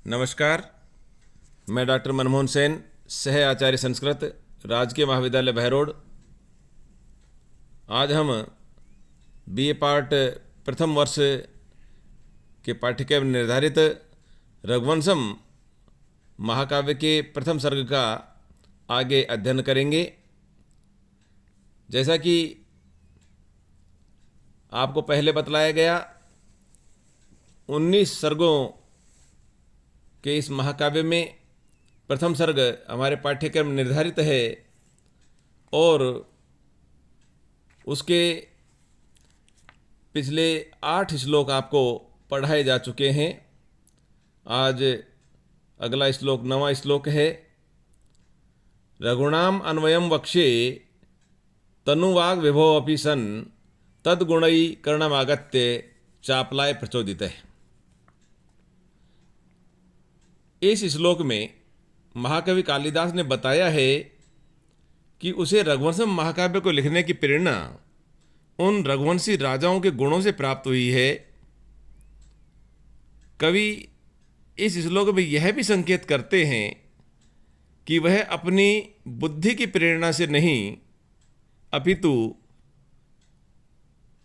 नमस्कार। मैं डॉक्टर मनमोहन सेन, सह आचार्य संस्कृत, राजकीय महाविद्यालय बहरोड। आज हम बीए पार्ट प्रथम वर्ष के पाठ्यक्रम में निर्धारित रघुवंशम महाकाव्य के प्रथम सर्ग का आगे अध्ययन करेंगे। जैसा कि आपको पहले बतलाया गया, 19 सर्गों के इस महाकाव्य में प्रथम सर्ग हमारे पाठ्यक्रम में निर्धारित है और उसके पिछले 8 श्लोक आपको पढ़ाए जा चुके हैं। आज अगला श्लोक 9वां श्लोक है। रघुणाम अन्वयम वक्षे तनुवाग विभो अपि सन् तद्गुणई कर्णमागत्य चापलाय प्रचोदितः। इस श्लोक में महाकवि कालिदास ने बताया है कि उसे रघुवंशम महाकाव्य को लिखने की प्रेरणा उन रघुवंशी राजाओं के गुणों से प्राप्त हुई है। कवि इस श्लोक में यह भी संकेत करते हैं कि वह अपनी बुद्धि की प्रेरणा से नहीं, अपितु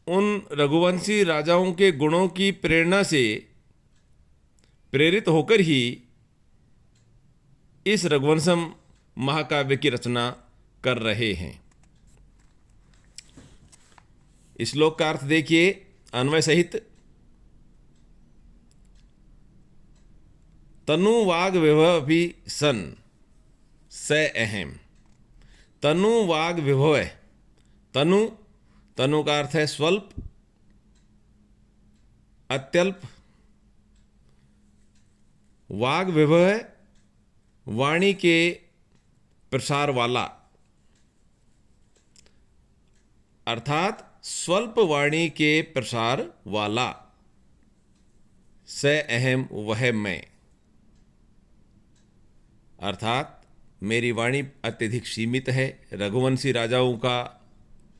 उन रघुवंशी राजाओं के गुणों की प्रेरणा से प्रेरित होकर ही इस रघुवंशम महाकाव्य की रचना कर रहे हैं। श्लोक का अर्थ देखिए अन्वय सहित। तनु वाग विभव भी सन स अहम। तनु वाग विभव। तनु तनु का अर्थ है स्वल्प, अत्यल्प। वाग विभव है वाणी के प्रसार वाला, अर्थात स्वल्प वाणी के प्रसार वाला। स अहम वह मैं, अर्थात मेरी वाणी अत्यधिक सीमित है। रघुवंशी राजाओं का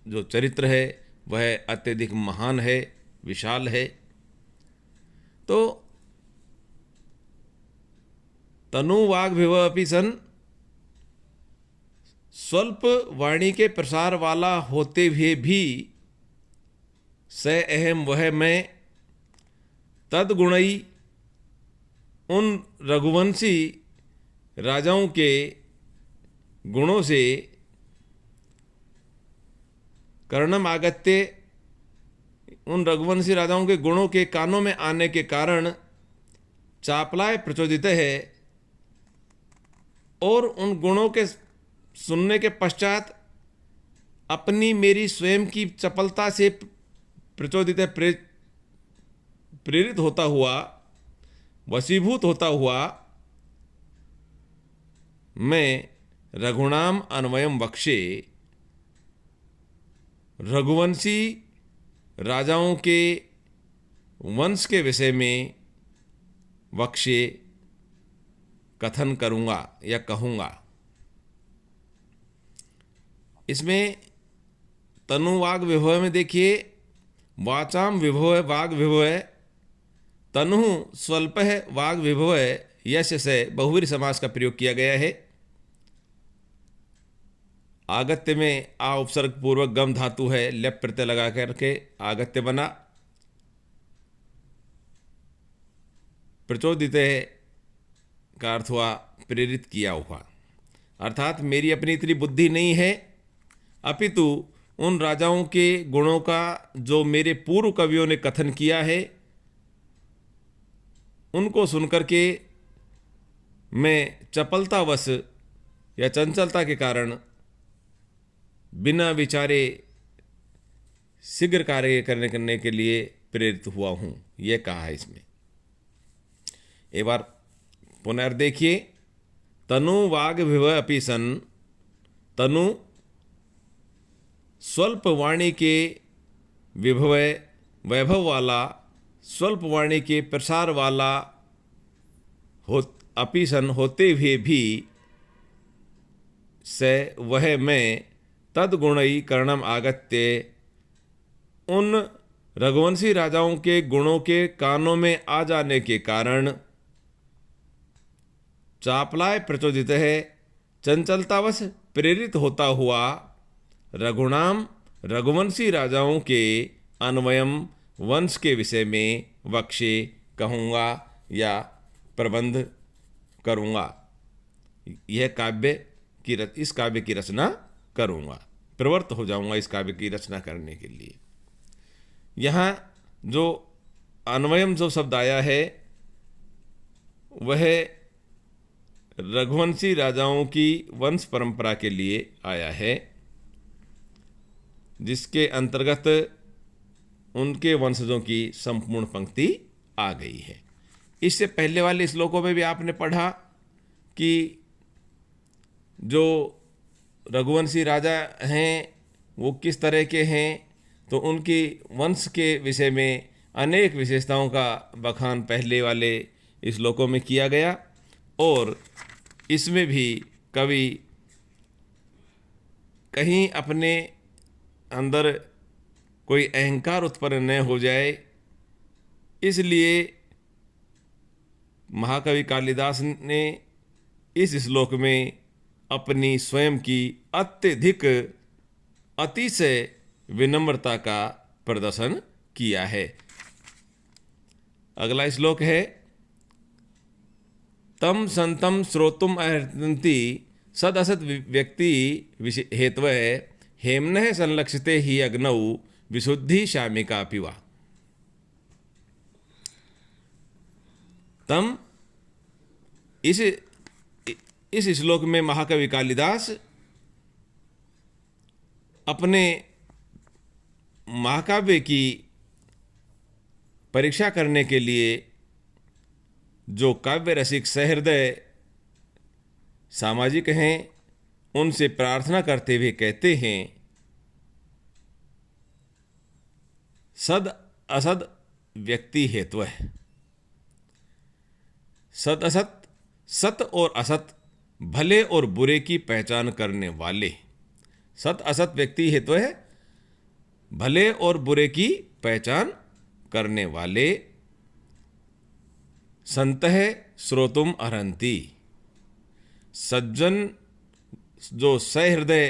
जो चरित्र है वह अत्यधिक महान है, विशाल है। तो तनु वाग विभव अपि सन्, स्वल्प वाणी के प्रसार वाला होते हुए भी स अहम वह मैं, तद्गुणई उन रघुवंशी राजाओं के गुणों से, कर्णम आगत्य उन रघुवंशी राजाओं के गुणों के कानों में आने के कारण चापलाय प्रचोदित है, और उन गुणों के सुनने के पश्चात अपनी मेरी स्वयं की चपलता से प्रचोदित प्रेरित होता हुआ, वशीभूत होता हुआ मैं रघुणाम अन्वयम वक्षे रघुवंशी राजाओं के वंश के विषय में वक्षे कथन करूंगा या कहूंगा। इसमें तनुवाग विभव में देखिए, वाचाम विभव है, वाग विभव है। तनु स्वल्प है, वाग विभव है। यश से बहुव्रीहि समास का प्रयोग किया गया है। आगत्य में आ उपसर्ग पूर्वक गम धातु है, लेप प्रत्यय लगा करके आगत्य बना। प्रचोदित है का अर्थ हुआ प्रेरित किया हुआ, अर्थात मेरी अपनी इतनी बुद्धि नहीं है, अपितु उन राजाओं के गुणों का जो मेरे पूर्व कवियों ने कथन किया है उनको सुनकर के मैं चपलतावश या चंचलता के कारण बिना विचारे शीघ्र कार्य करने के लिए प्रेरित हुआ हूँ, यह कहा है इसमें। एक बार पुनर्देखिए। तनु वाग विभव अपि सन्, तनु स्वल्प वाणी के विभव वैभव वाला, स्वल्प वाणी के प्रसार वाला हो, अपि सन् होते हुए भी स वह मैं, तद्गुणई कर्णम आगत्य उन रघुवंशी राजाओं के गुणों के कानों में आ जाने के कारण चापलाय प्रचोदित है, चंचलतावश प्रेरित होता हुआ रघुणाम रघुवंशी राजाओं के अन्वयम वंश के विषय में वक्षे कहूँगा या प्रबंध करूँगा। यह इस काव्य की रचना करूँगा, प्रवृत्त हो जाऊँगा इस काव्य की रचना करने के लिए। यहाँ जो अन्वयम जो शब्द आया है वह रघुवंशी राजाओं की वंश परंपरा के लिए आया है, जिसके अंतर्गत उनके वंशजों की संपूर्ण पंक्ति आ गई है। इससे पहले वाले श्लोकों में भी आपने पढ़ा कि जो रघुवंशी राजा हैं वो किस तरह के हैं, तो उनकी वंश के विषय में अनेक विशेषताओं का बखान पहले वाले श्लोकों में किया गया। और इसमें भी कवि कहीं अपने अंदर कोई अहंकार उत्पन्न न हो जाए, इसलिए महाकवि कालिदास ने इस श्लोक में अपनी स्वयं की अत्यधिक अतिशय विनम्रता का प्रदर्शन किया है। अगला श्लोक है, तम संतम श्रोतुम अर्हन्ति सदसत व्यक्ति हेतवः हेम्नः संलक्षिते ही अग्नौ विशुद्धि शामिका पिवा। तम इस श्लोक में महाकवि कालिदास अपने महाकाव्य की परीक्षा करने के लिए जो काव्य रसिक सहृदय सामाजिक हैं उनसे प्रार्थना करते हुए कहते हैं, सद असद व्यक्ति हेतु है। सद असत, सत और असत, भले और बुरे की पहचान करने वाले। सत असत व्यक्ति हेतु है, भले और बुरे की पहचान करने वाले। संतः श्रोतुम अर्हन्ति, सज्जन जो सहृदय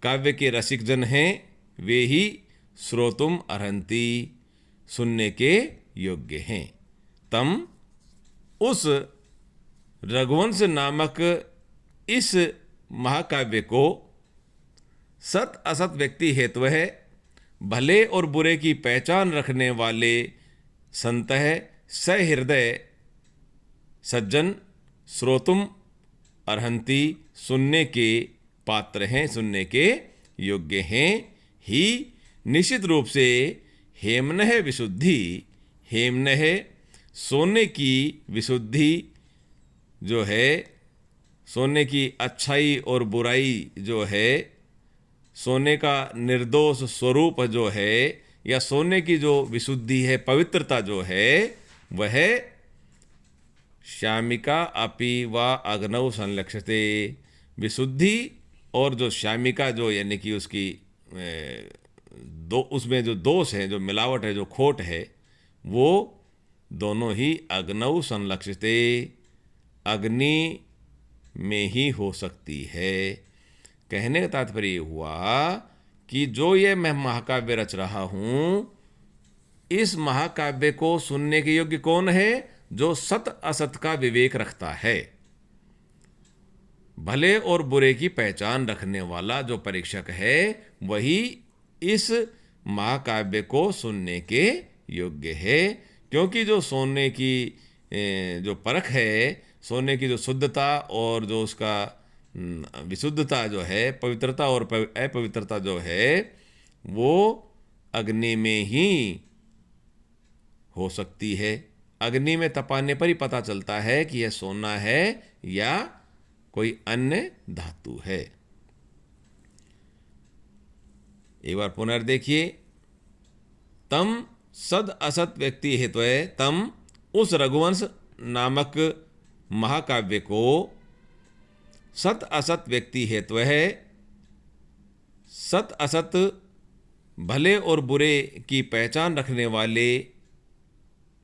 काव्य के रसिक जन हैं वे ही श्रोतुम अर्हन्ति, सुनने के योग्य हैं। तम उस रघुवंश नामक इस महाकाव्य को सत असत व्यक्ति हेतु है, भले और बुरे की पहचान रखने वाले संत है सहृदय सज्जन श्रोतुम अर्हन्ति, सुनने के पात्र हैं, सुनने के योग्य हैं। ही निश्चित रूप से हेम्नः विशुद्धि, हेम्नः सोने की विशुद्धि जो है, सोने की अच्छाई और बुराई जो है, सोने का निर्दोष स्वरूप जो है या सोने की जो विशुद्धि है, पवित्रता जो है, वह श्यामिका अपि व अग्नौ संलक्षते। विशुद्धि और जो श्यामिका जो यानी कि उसकी उसमें जो दोष है, जो मिलावट है, जो खोट है, वो दोनों ही अग्नौ संलक्षते, अग्नि में ही हो सकती है। कहने का तात्पर्य हुआ कि जो ये मैं महाकाव्य रच रहा हूँ, इस महाकाव्य को सुनने के योग्य कौन है? जो सत असत का विवेक रखता है, भले और बुरे की पहचान रखने वाला जो परीक्षक है, वही इस महाकाव्य को सुनने के योग्य है। क्योंकि जो सोने की जो परख है, सोने की जो शुद्धता और जो उसका विशुद्धता जो है, पवित्रता और अपवित्रता जो है, वो अग्नि में ही हो सकती है। अग्नि में तपाने पर ही पता चलता है कि यह सोना है या कोई अन्य धातु है। एक बार पुनर्देखिए, तम सद असत व्यक्ति हेतु है, तम उस रघुवंश नामक महाकाव्य को सत असत व्यक्ति हेतु है। सत असत भले और बुरे की पहचान रखने वाले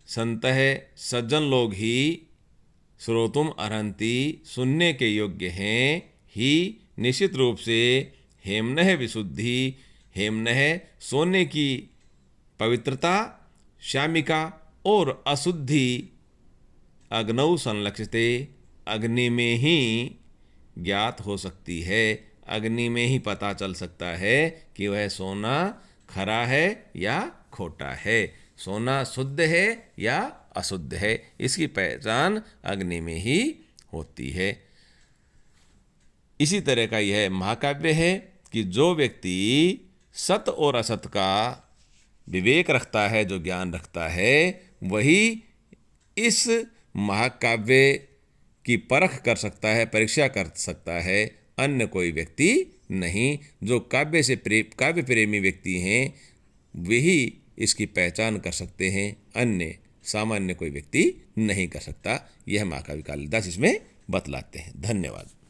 संत है, सज्जन लोग ही श्रोतुम अर्हन्ति, सुनने के योग्य हैं, ही निश्चित रूप से हेम्नः विशुद्धि, हेम्नः सोने की पवित्रता, श्यामिका और अशुद्धि अग्नौ संलक्षिते, अग्नि में ही ज्ञात हो सकती है, अग्नि में ही पता चल सकता है कि वह सोना खरा है या खोटा है, सोना शुद्ध है या अशुद्ध है। इसकी पहचान अग्नि में ही होती है। इसी तरह का यह महाकाव्य है कि जो व्यक्ति सत और असत का विवेक रखता है, जो ज्ञान रखता है, वही इस महाकाव्य की परख कर सकता है, परीक्षा कर सकता है, अन्य कोई व्यक्ति नहीं। जो काव्य प्रेमी व्यक्ति हैं वही इसकी पहचान कर सकते हैं, अन्य सामान्य कोई व्यक्ति नहीं कर सकता। यह महाकवि कालिदास इसमें बतलाते हैं। धन्यवाद।